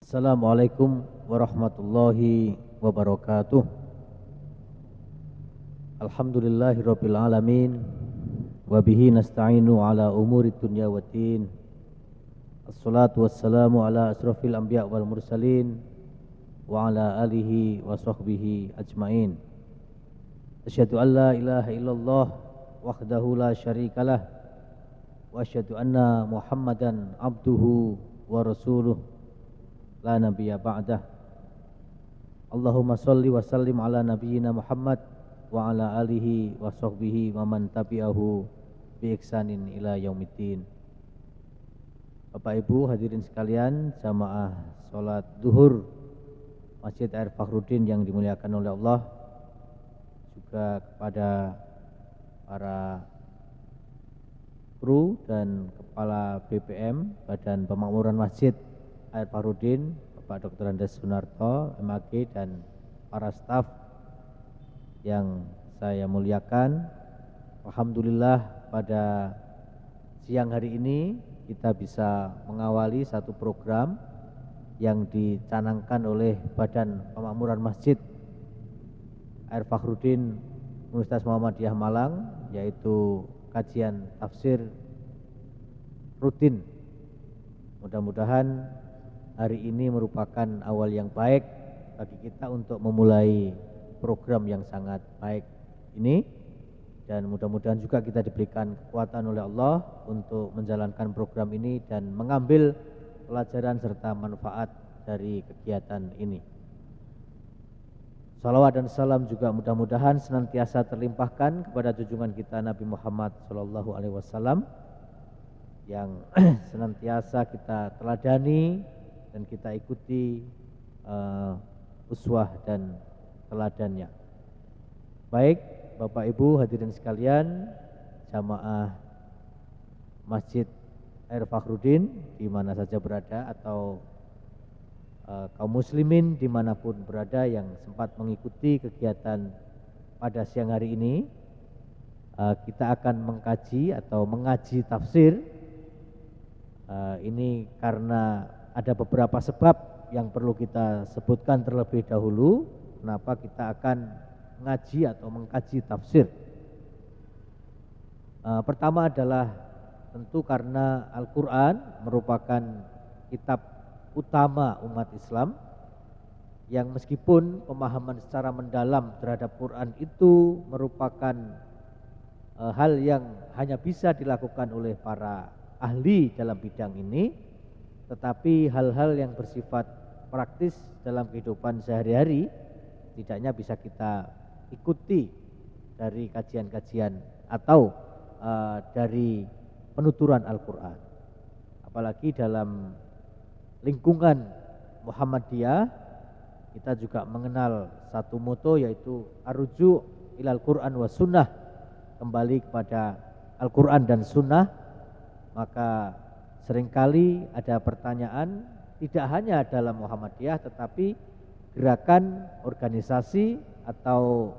Assalamualaikum warahmatullahi wabarakatuh. Alhamdulillahirabbil alamin wa bihi nasta'inu ala umuri dunya waddin. Assalatu wassalamu ala asrofil anbiya wal mursalin wa ala alihi wa sahbihi ajmain. Asyhadu an la ilaha illallah wahdahu la syarikalah wa asyhadu anna Muhammadan abduhu wa rasuluh la nabiyya ba'dah. Allahumma sholli wa sallim ala nabiyyina Muhammad wa ala alihi wa sahbihi wa man tabi'ahu bi ihsanin ila yaumiddin. Bapak Ibu hadirin sekalian, jamaah salat zuhur Masjid Air Fakhruddin yang dimuliakan oleh Allah, juga kepada para kru dan kepala BPM Badan Pemakmuran Masjid Air Fakhruddin, Bapak Dr. Andes Sunarto, MAG, dan para staf yang saya muliakan. Alhamdulillah pada siang hari ini kita bisa mengawali satu program yang dicanangkan oleh Badan Pemakmuran Masjid Air Fakhruddin Universitas Muhammadiyah Malang, yaitu kajian tafsir rutin. Mudah-mudahan hari ini merupakan awal yang baik bagi kita untuk memulai program yang sangat baik ini, dan mudah-mudahan juga kita diberikan kekuatan oleh Allah untuk menjalankan program ini dan mengambil pelajaran serta manfaat dari kegiatan ini. Salawat dan salam juga mudah-mudahan senantiasa terlimpahkan kepada junjungan kita Nabi Muhammad SAW yang senantiasa kita teladani dan kita ikuti uswah dan teladannya. Baik Bapak Ibu hadirin sekalian, jamaah Masjid Air Fakhruddin di mana saja berada, atau kaum muslimin dimanapun berada yang sempat mengikuti kegiatan pada siang hari ini, kita akan mengkaji atau mengaji tafsir. Ini karena ada beberapa sebab yang perlu kita sebutkan terlebih dahulu kenapa kita akan mengaji atau mengkaji tafsir. Pertama adalah tentu karena Al-Quran merupakan kitab utama umat Islam yang meskipun pemahaman secara mendalam terhadap Quran itu merupakan hal yang hanya bisa dilakukan oleh para ahli dalam bidang ini, tetapi hal-hal yang bersifat praktis dalam kehidupan sehari-hari tidaknya bisa kita ikuti dari kajian-kajian atau dari penuturan Al-Quran. Apalagi dalam lingkungan Muhammadiyah kita juga mengenal satu moto, yaitu arruju ilal Quran wa sunnah, kembali kepada Al-Quran dan sunnah. Maka seringkali ada pertanyaan tidak hanya dalam Muhammadiyah tetapi gerakan organisasi atau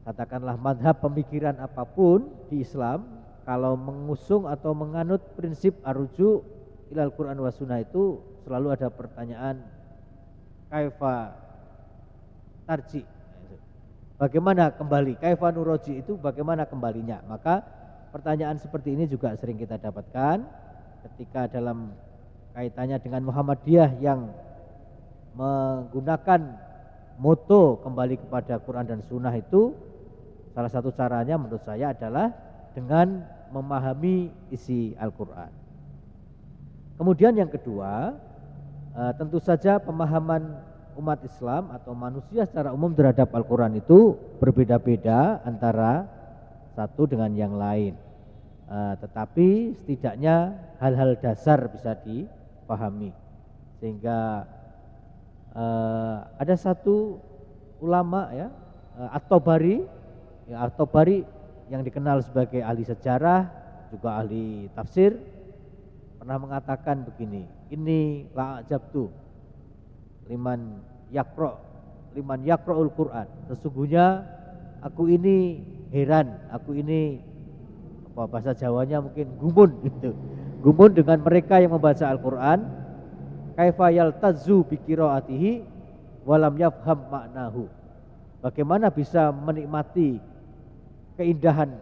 katakanlah madhab pemikiran apapun di Islam, kalau mengusung atau menganut prinsip arruju ilal Quran wa sunnah itu selalu ada pertanyaan kaifa tarji, bagaimana kembali, kaifa nuroji, itu bagaimana kembalinya. Maka pertanyaan seperti ini juga sering kita dapatkan ketika dalam kaitannya dengan Muhammadiyah yang menggunakan moto kembali kepada Quran dan Sunnah. Itu salah satu caranya menurut saya adalah dengan memahami isi Al-Quran. Kemudian yang kedua, tentu saja pemahaman umat Islam atau manusia secara umum terhadap Al-Quran itu berbeda-beda antara satu dengan yang lain. Tetapi setidaknya hal-hal dasar bisa dipahami. Sehingga ada satu ulama ya, At-Tabari yang dikenal sebagai ahli sejarah juga ahli tafsir, pernah mengatakan begini, ini la'ajabtu liman yaqra'ul Quran, sesungguhnya aku ini heran, aku ini bahasa Jawanya mungkin gumun gitu. Gumun dengan mereka yang membaca Al-Quran kaifa yaltazzu bi qiraatihi walam yafham maknahu. Bagaimana bisa menikmati keindahan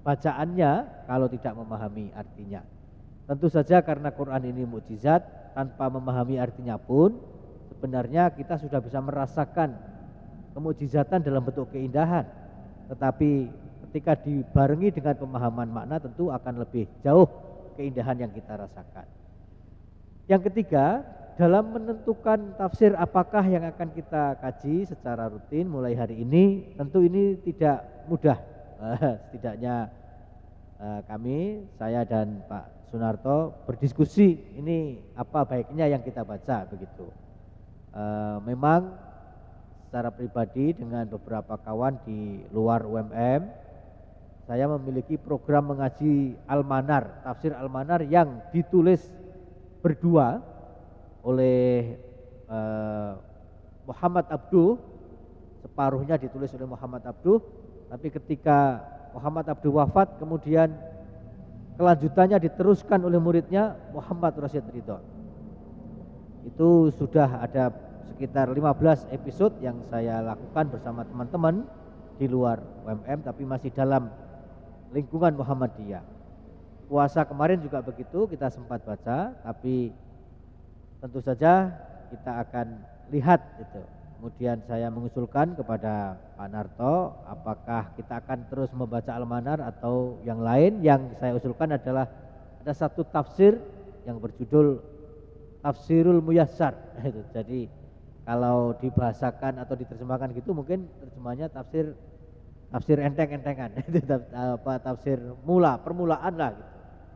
bacaannya kalau tidak memahami artinya. Tentu saja karena Quran ini mukjizat, tanpa memahami artinya pun sebenarnya kita sudah bisa merasakan kemukjizatan dalam bentuk keindahan. Tetapi ketika dibarengi dengan pemahaman makna tentu akan lebih jauh keindahan yang kita rasakan. Yang ketiga, dalam menentukan tafsir apakah yang akan kita kaji secara rutin mulai hari ini, tentu ini tidak mudah. Setidaknya kami, saya dan Pak Sunarto berdiskusi ini apa baiknya yang kita baca begitu. Memang secara pribadi dengan beberapa kawan di luar UMM, saya memiliki program mengaji Al-Manar, tafsir Al-Manar yang ditulis berdua oleh Muhammad Abduh, separuhnya ditulis oleh Muhammad Abduh, tapi ketika Muhammad Abduh wafat kemudian kelanjutannya diteruskan oleh muridnya Muhammad Rasyid Ridho. Itu sudah ada sekitar 15 episode yang saya lakukan bersama teman-teman di luar UMM tapi masih dalam lingkungan Muhammadiyah. Puasa kemarin juga begitu, kita sempat baca, tapi tentu saja kita akan lihat itu. Kemudian saya mengusulkan kepada Pak Narto, apakah kita akan terus membaca Al-Manar atau yang lain. Yang saya usulkan adalah ada satu tafsir yang berjudul Tafsirul Muyassar. Jadi kalau dibahasakan atau diterjemahkan gitu mungkin terjemahnya tafsir enteng-entengan. Tafsir permulaan lah gitu.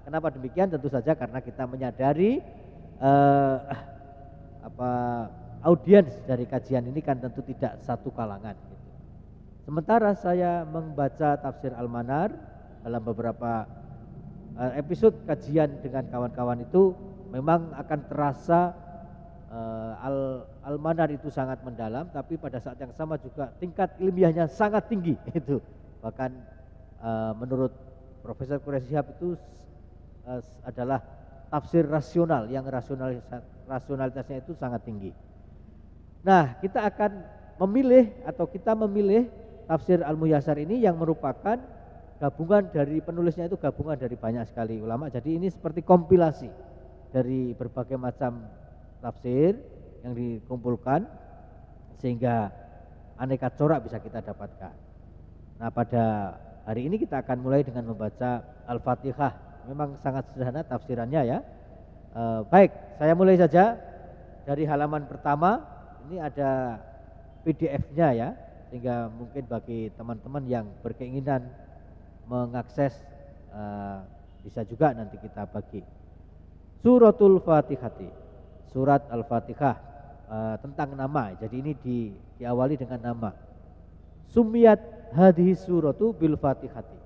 Kenapa demikian? Tentu saja karena kita menyadari audiens dari kajian ini kan tentu tidak satu kalangan gitu. Sementara saya membaca tafsir Al-Manar dalam beberapa episode kajian dengan kawan-kawan itu memang akan terasa Al-Manar itu sangat mendalam, tapi pada saat yang sama juga tingkat ilmiahnya sangat tinggi itu. Bahkan menurut Profesor Quraish Shihab itu adalah tafsir rasional yang rasionalitasnya itu sangat tinggi. Nah, kita akan memilih tafsir Al-Muyassar ini yang merupakan gabungan dari penulisnya itu gabungan dari banyak sekali ulama. Jadi ini seperti kompilasi dari berbagai macam tafsir yang dikumpulkan sehingga aneka corak bisa kita dapatkan. Nah, pada hari ini kita akan mulai dengan membaca Al-Fatihah. Memang sangat sederhana tafsirannya ya. Baik, saya mulai saja dari halaman pertama. Ini ada PDF-nya ya, sehingga mungkin bagi teman-teman yang berkeinginan mengakses bisa juga nanti kita bagi. Suratul Fatihati, surat Al-Fatihah, tentang nama. Jadi ini diawali dengan nama. Sumiyat hadhihi suratu bil Fatihati.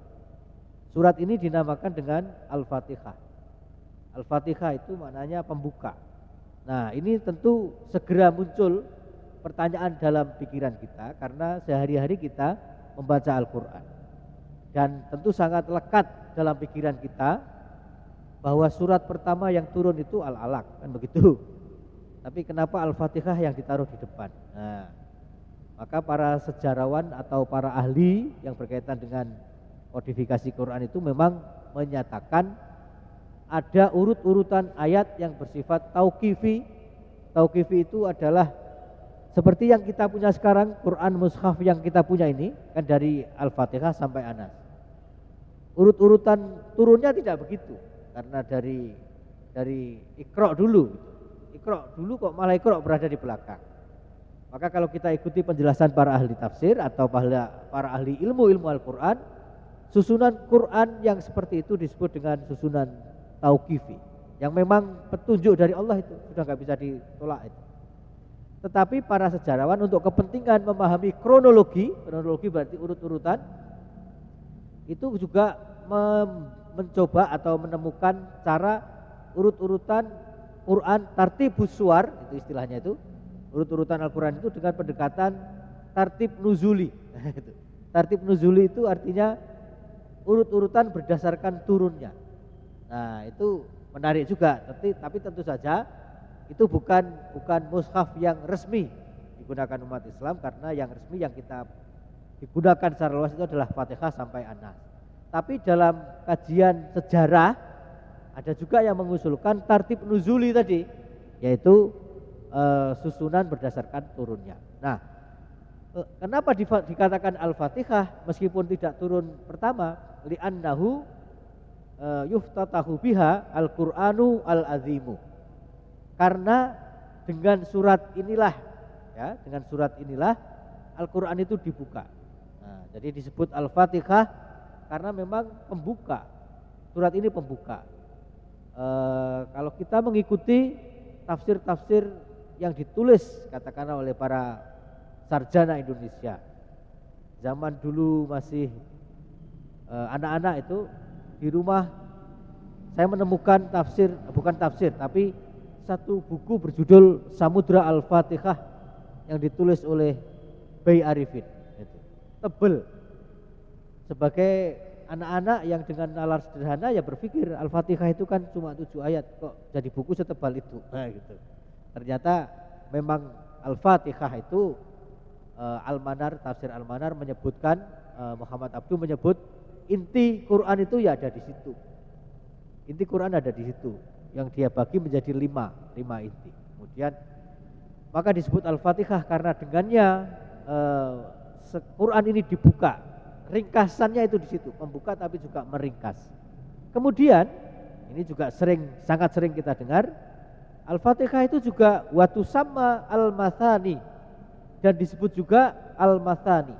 Surat ini dinamakan dengan Al-Fatihah. Al-Fatihah itu maknanya pembuka. Nah, ini tentu segera muncul pertanyaan dalam pikiran kita karena sehari-hari kita membaca Al-Quran. Dan tentu sangat lekat dalam pikiran kita bahwa surat pertama yang turun itu Al-Alaq, kan begitu. Tapi kenapa Al-Fatihah yang ditaruh di depan? Nah, maka para sejarawan atau para ahli yang berkaitan dengan kodifikasi Quran itu memang menyatakan ada urut-urutan ayat yang bersifat tauqifi. Tauqifi itu adalah seperti yang kita punya sekarang, Quran mushaf yang kita punya ini kan dari Al-Fatihah sampai Anas. Urut-urutan turunnya tidak begitu karena dari Iqra dulu. Iqra dulu kok malah Iqra berada di belakang. Maka kalau kita ikuti penjelasan para ahli tafsir atau para ahli ilmu Al-Quran, susunan Quran yang seperti itu disebut dengan susunan tauqifi, yang memang petunjuk dari Allah itu sudah nggak bisa ditolak itu. Tetapi para sejarawan untuk kepentingan memahami kronologi berarti urut-urutan, itu juga mencoba atau menemukan cara urut-urutan Quran tartibus suwar, itu istilahnya itu, urut-urutan Al-Quran itu dengan pendekatan tartib nuzuli. Tartib nuzuli itu artinya urut-urutan berdasarkan turunnya. Nah, itu menarik juga, tapi tentu saja itu bukan mushaf yang resmi digunakan umat Islam, karena yang resmi yang kita digunakan secara luas itu adalah Fatihah sampai An-Nas. Tapi dalam kajian sejarah ada juga yang mengusulkan tartib nuzuli tadi, yaitu susunan berdasarkan turunnya. Nah, kenapa dikatakan Al-Fatihah meskipun tidak turun pertama? Li'annahu yuftatahu biha Al-Qur'anu Al-Azimu. Karena dengan surat inilah, ya, dengan surat inilah Al-Qur'an itu dibuka. Nah, jadi disebut Al-Fatihah karena memang pembuka. Surat ini pembuka. Kalau kita mengikuti tafsir-tafsir yang ditulis katakanlah oleh para sarjana Indonesia, zaman dulu masih anak-anak itu di rumah saya menemukan bukan tafsir tapi satu buku berjudul Samudra Al-Fatihah yang ditulis oleh Bay Arifin. Tebel. Sebagai anak-anak yang dengan nalar sederhana ya berpikir Al-Fatihah itu kan cuma 7 ayat, kok jadi buku setebal itu. Nah, gitu. Ternyata memang Al-Fatihah itu Al-Manar, tafsir Al-Manar menyebutkan, Muhammad Abduh menyebut inti Quran itu ya ada di situ. Inti Quran ada di situ, yang dia bagi menjadi 5 inti. Kemudian maka disebut Al-Fatihah karena dengannya Quran ini dibuka. Ringkasannya itu di situ, membuka tapi juga meringkas. Kemudian ini juga sangat sering kita dengar, Al-Fatihah itu juga watusamma al-mathani, dan disebut juga al-mathani,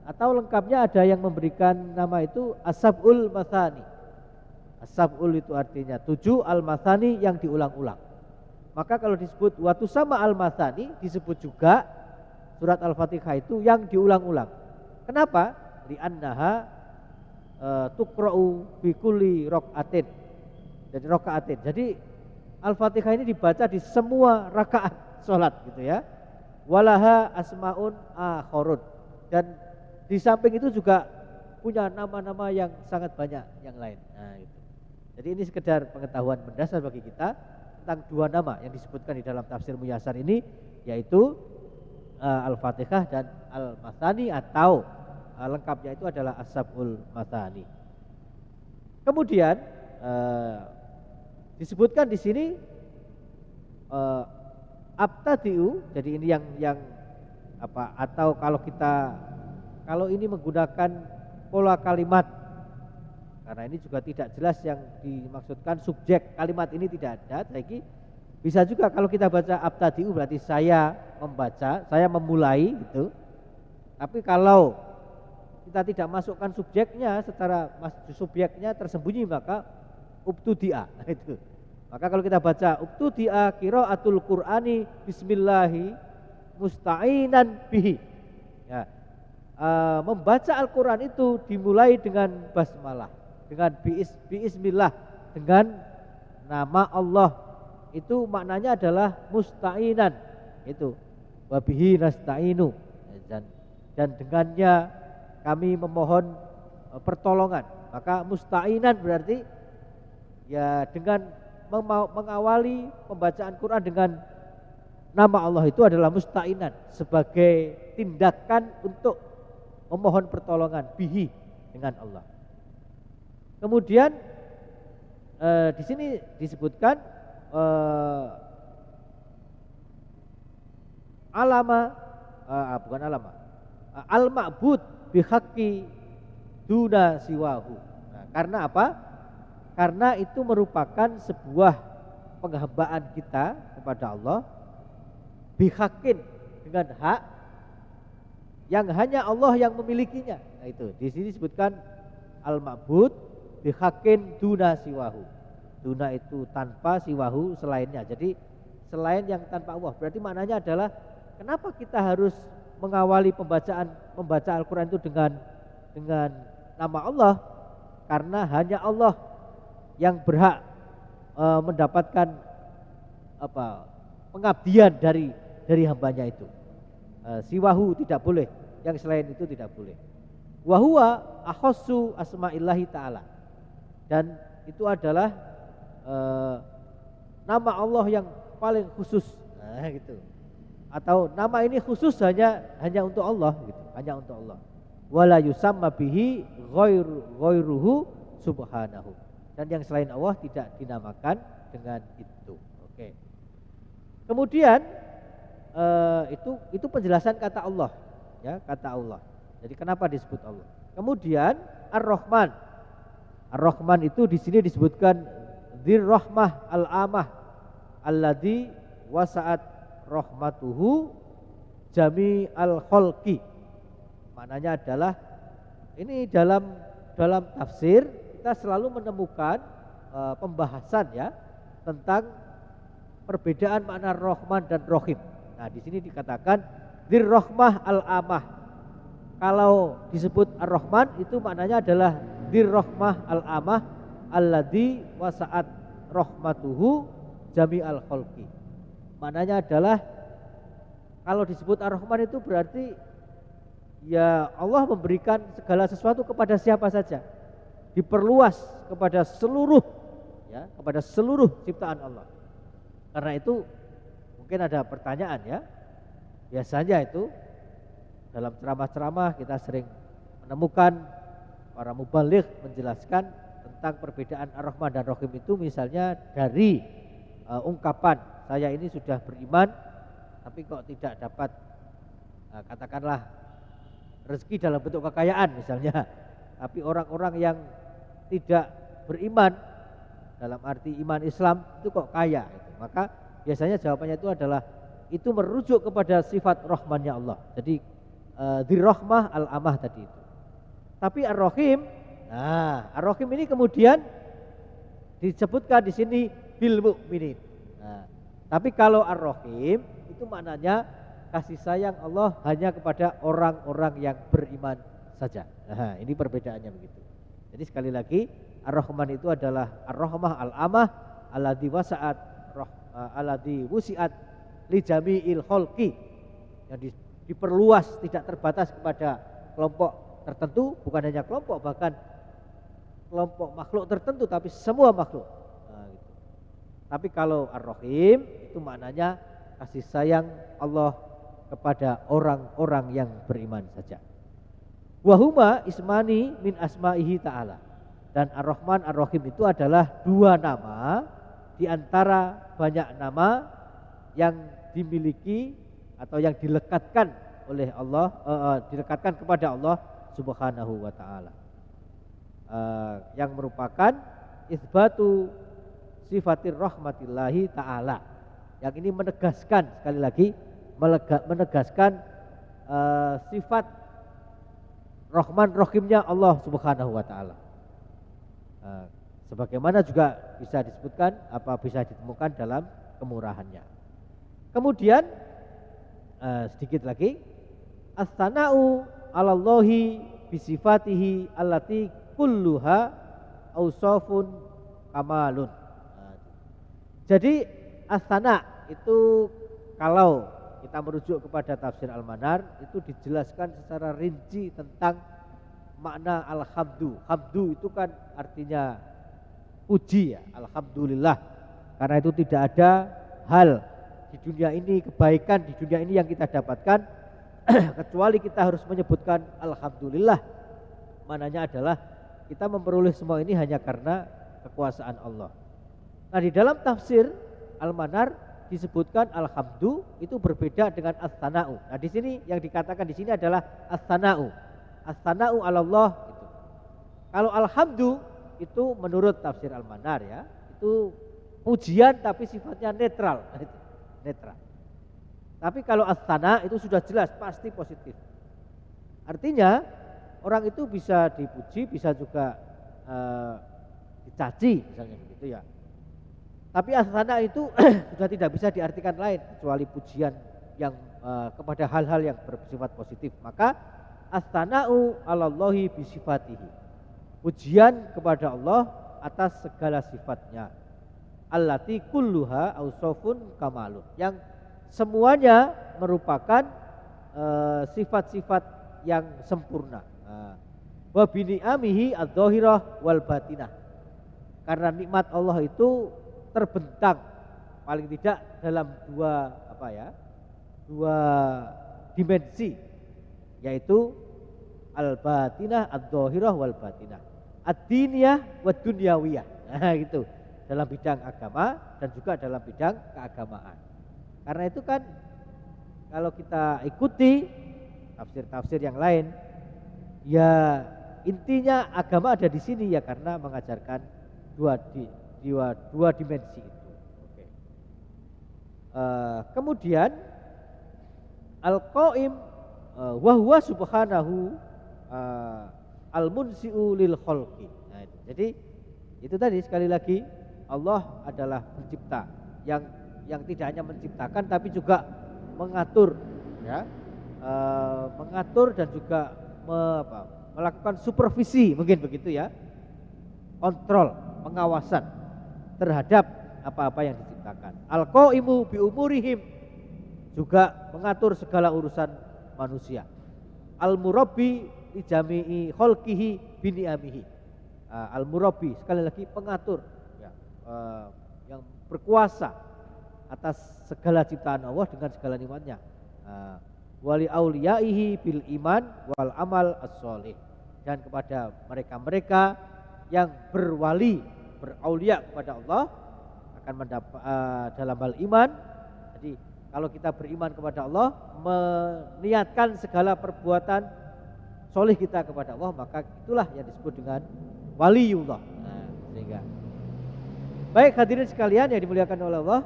atau lengkapnya ada yang memberikan nama itu as-sab'ul mathani. As-sab'ul itu artinya 7, al-mathani yang diulang-ulang. Maka kalau disebut watusamma al-mathani, disebut juga surat Al-Fatihah itu yang diulang-ulang. Kenapa? Li'annaha tuqra'u fi kulli raq'atin. Jadi rakaatin. Jadi Al-Fatihah ini dibaca di semua rakaat salat gitu ya. Walaha asmaun akhorun. Dan di samping itu juga punya nama-nama yang sangat banyak yang lain. Nah, itu. Jadi ini sekedar pengetahuan mendasar bagi kita tentang 2 nama yang disebutkan di dalam tafsir Muyassar ini, yaitu Al-Fatihah dan Al-Mathani, atau lengkapnya itu adalah As-Sab'ul Mathani. Kemudian disebutkan di sini abtadi'u, jadi ini yang apa, atau kalau ini menggunakan pola kalimat, karena ini juga tidak jelas yang dimaksudkan subjek kalimat ini tidak ada. Lagi bisa juga kalau kita baca abtadi'u berarti saya membaca, saya memulai gitu. Tapi kalau kita tidak masukkan subjeknya, secara subjeknya tersembunyi, maka ubtudi'a itu. Maka kalau kita baca ubtudi'a qiraatul Qur'ani bismillahi musta'inan bihi. Ya. Membaca Al-Qur'an itu dimulai dengan basmalah, dengan bismillah, dengan nama Allah. Itu maknanya adalah musta'inan. Itu wa bihi nasta'inu. Dan dengannya kami memohon pertolongan. Maka musta'inan berarti ya dengan mengawali pembacaan Quran dengan nama Allah itu adalah musta'inan, sebagai tindakan untuk memohon pertolongan bihi, dengan Allah. Kemudian di sini disebutkan al-ma'bud bihaqqi duna siwahu. Nah, karena apa? Karena itu merupakan sebuah penghambaan kita kepada Allah, bihaqqin, dengan hak yang hanya Allah yang memilikinya. Nah, itu di sini disebutkan al-ma'bud bihaqqin duna siwahu. Duna itu tanpa, siwahu selainnya. Jadi selain yang tanpa Allah. Berarti maknanya adalah kenapa kita harus mengawali membaca Al-Quran itu dengan nama Allah? Karena hanya Allah yang berhak mendapatkan pengabdian dari hambanya itu. Siwahu tidak boleh, yang selain itu tidak boleh. Wa huwa akhassu asma'illahi ta'ala. Dan itu adalah nama Allah yang paling khusus. Nah, gitu. Atau nama ini khusus hanya untuk Allah gitu, hanya untuk Allah. Wala yusamma bihi ghairuhu subhanahu. Dan yang selain Allah tidak dinamakan dengan itu. Oke. Kemudian itu penjelasan kata Allah, ya, kata Allah. Jadi kenapa disebut Allah? Kemudian Ar-Rahman. Ar-Rahman itu di sini disebutkan Dzir-Rahmah Al-Amah alladzi wasa'at rahmatuhu jami al-khalqi. Maknanya adalah ini dalam tafsir kita selalu menemukan pembahasan ya tentang perbedaan makna Rahman dan Rahim. Nah, di sini dikatakan Dzir-Rahmah Al-Amah. Kalau disebut Ar-Rahman itu maknanya adalah Dzir-Rahmah Al-Amah alladzi wasa'at rahmatuhu jami'al khalqi. Maknanya adalah kalau disebut Ar-Rahman itu berarti ya Allah memberikan segala sesuatu kepada siapa saja. Diperluas kepada seluruh ciptaan Allah. Karena itu mungkin ada pertanyaan ya. Biasanya itu dalam ceramah-ceramah kita sering menemukan para mubaligh menjelaskan tentang perbedaan Ar-Rahman dan Rahim itu misalnya dari ungkapan saya ini sudah beriman tapi kok tidak dapat katakanlah rezeki dalam bentuk kekayaan misalnya. Tapi orang-orang yang tidak beriman dalam arti iman Islam itu kok kaya itu. Maka biasanya jawabannya itu adalah itu merujuk kepada sifat Rahmannya Allah. Jadi Dzir-Rahmah Al-Amah tadi itu. Tapi Ar-Rahim, nah Ar-Rahim ini kemudian disebutkan di sini bil mu'minin. Nah, tapi kalau Ar-Rahim itu maknanya kasih sayang Allah hanya kepada orang-orang yang beriman saja. Nah, ini perbedaannya begitu. Jadi sekali lagi Ar-Rahman itu adalah Ar-Rahmah Al-Amah alladzi wasa'at alladzi wusi'at li jami'il khalqi, yang diperluas tidak terbatas kepada kelompok tertentu, bukan hanya kelompok, bahkan kelompok makhluk tertentu, tapi semua makhluk. Nah, gitu. Tapi kalau Ar-Rahim itu maknanya kasih sayang Allah kepada orang-orang yang beriman saja. Wahuma ismani min asma'ihi ta'ala. Dan Ar-Rahman Ar-Rahim itu adalah dua nama di antara banyak nama yang dimiliki atau yang dilekatkan oleh Allah, dilekatkan kepada Allah Subhanahu wa ta'ala, yang merupakan isbatu sifatir rahmatillahi ta'ala. Yang ini menegaskan, sekali lagi menegaskan sifat Rahman Rahimnya Allah Subhanahu wa ta'ala. Sebagaimana juga bisa disebutkan bisa ditemukan dalam kemurahannya. Kemudian sedikit lagi, as-sana'u 'alallahi bisifatihi allati kulluha ausafun kamalun. Jadi as-sana' itu kalau kita merujuk kepada tafsir Al-Manar itu dijelaskan secara rinci tentang makna alhamdu. Hamdu itu kan artinya puji ya, alhamdulillah. Karena itu tidak ada hal di dunia ini, kebaikan di dunia ini yang kita dapatkan kecuali kita harus menyebutkan alhamdulillah. Mananya adalah kita memperoleh semua ini hanya karena kekuasaan Allah. Nah, di dalam tafsir Al-Manar disebutkan alhamdu itu berbeda dengan as-sana'u. Nah, di sini yang dikatakan di sini adalah as-sana'u. As-sana'u 'alallah gitu. Kalau alhamdu itu menurut tafsir Al-Manar ya, itu pujian tapi sifatnya netral. Netral. Tapi kalau as-sana itu sudah jelas pasti positif. Artinya orang itu bisa dipuji, bisa juga dicaci misalnya begitu ya. Tapi as-sana itu sudah tidak bisa diartikan lain kecuali pujian yang kepada hal-hal yang bersifat positif. Maka as-sana'u 'alallahi bisifatihi. Pujian kepada Allah atas segala sifatnya. Allati kulluha ausafun kamalun. Yang semuanya merupakan sifat-sifat yang sempurna. Wa bi ni'amihi adz-dzahirah wal batinah. Karena nikmat Allah itu terbentang paling tidak dalam dua dimensi, yaitu al-batinah, ad-dhahirah wal batinah, ad-diniyah wa dunyawiyah. Nah, gitu. Dalam bidang agama dan juga dalam bidang keagamaan. Karena itu kan kalau kita ikuti tafsir-tafsir yang lain, ya intinya agama ada di sini ya karena mengajarkan dua dimensi itu. Oke. Kemudian al-qaim wa huwa subhanahu al-munsi'u lil khalqi. Nah, jadi itu tadi sekali lagi Allah adalah pencipta yang tidak hanya menciptakan tapi juga mengatur, ya, mengatur dan juga melakukan supervisi, mungkin begitu ya, kontrol, pengawasan terhadap apa-apa yang diciptakan. Al-qaimu bi umurihim, juga mengatur segala urusan manusia. Al-murabbi li jami'i khalqihi bi ni'amihi. Al-murabbi sekali lagi pengatur, ya, yang berkuasa atas segala ciptaan Allah dengan segala nikmatnya. Wali auliyaihi bil iman wal amal as-sholih, dan kepada mereka-mereka yang berwali, beraulia kepada Allah akan mendapat dalam hal iman. Jadi kalau kita beriman kepada Allah, meniatkan segala perbuatan solih kita kepada Allah, maka itulah yang disebut dengan waliullah. Nah, sehingga baik hadirin sekalian yang dimuliakan oleh Allah,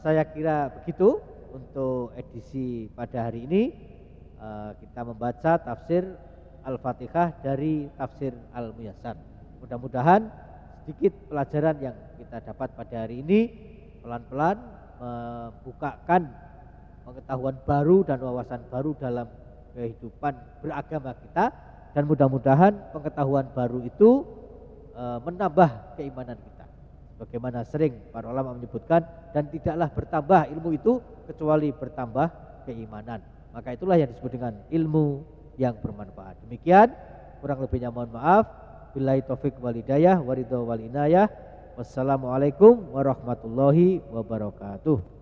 saya kira begitu untuk edisi pada hari ini. Kita membaca tafsir Al-Fatihah dari tafsir Al-Muyassar. Mudah-mudahan sedikit pelajaran yang kita dapat pada hari ini pelan-pelan membukakan pengetahuan baru dan wawasan baru dalam kehidupan beragama kita, dan mudah-mudahan pengetahuan baru itu menambah keimanan kita. Bagaimana sering para ulama menyebutkan, dan tidaklah bertambah ilmu itu kecuali bertambah keimanan. Maka itulah yang disebut dengan ilmu yang bermanfaat. Demikian, kurang lebihnya mohon maaf. Billahi taufik wal hidayah, waridho wal inayah. Wassalamualaikum warahmatullahi wabarakatuh.